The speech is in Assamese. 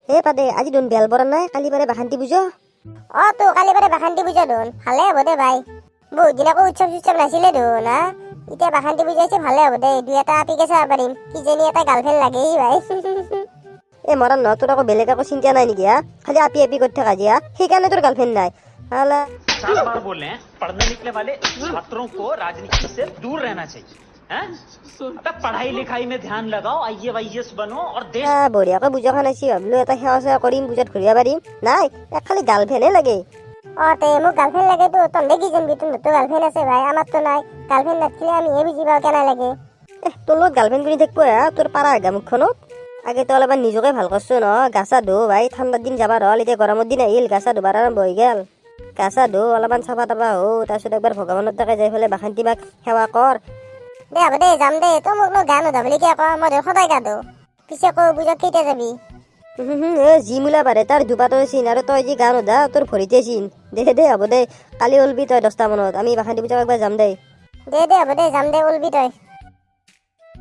হে পাদে আজি দোন বেল বৰা নাই কালি বাৰে বাখান্তি বুঝো তো কালি বাৰে বাখান্তি পূজা দোন ভালে হ'ব দে ভাই বহুত দিন আকৌ উৎসৱ নাছিলে দোন হা এতিয়া বাখান্তি পূজাইছে ভালে হ'ব দে দুই এটা পিকে চাব পাৰিম কিজানি এটা গাৰ্লফ্ৰেণ্ড লাগেই ভাই এ মৰাণ ন তোৰ আকৌ বেলেগ একো চিন্তা নাই নেকি হা খালি আপি আপি কৰি থাকা জিয়া সেইকাৰণে তোৰ গাৰ্লফ্ৰেণ্ড নাই হালা 7 बार बोल रहे हैं पढ़ने निकले वाले छात्रों को राजनीति से दूर रहना चाहिए हैं? अबे पढ़ाई लिखाई में ध्यान लगाओ आईएएस बनो और देश বঢ়িয়াকৈ বুজা খানাইছি ভাবিলো এটা সেৱা চেৱা কৰিম পূজাত ঘূৰিব পাৰিম নাই এক খালি গাৰ্লফ্ৰেণ্ডে লাগে তে মোক গাৰ্লফ্ৰেণ্ড লাগে তো তহঁতে কি জানবি তোৰ গাৰ্লফ্ৰেণ্ড আছে ভাই আমাৰতো নাই গাৰ্লফ্ৰেণ্ড নাথাকিলে আমি বুজি পাওঁ কেনে লাগে তোৰ লগত গাৰ্লফ্ৰেণ্ড কৰি থাকিব হা তোৰ পাৰা আগা মুখখনত আগে তো অলপমান নিজকে ভাল কৰছো ন গা চা ধো ভাই ঠাণ্ডাৰ দিন যাবাৰ হ'ল এতিয়া গৰমৰ দিন আহিল গা চা ধুবাৰ আৰম্ভ হৈ গেল গা চা ধো অলপমান চাফা তাফা হো তাৰপিছত একবাৰ ভগৱানৰ তাকে যাই পেলাই বাখান্তি বাক সেৱা কৰ দে হ'ব দে যাম দে তই মোক গান নোধা বুলি কিয় কওঁ মই সদায় গা ধো পিছে আকৌ পূজাত কেতিয়া যাবি যি মূলা পাৰে তাৰ দুপাতৰ চিন আৰু তই যি গা নোধা তোৰ ভৰিতে চিন দে দে হ'ব দে কালি ওলবি তই 10টা মানত আমি বাখান্তি পূজা একবাৰ যাম দে দে হ'ব দে যাম দে ওলবি তই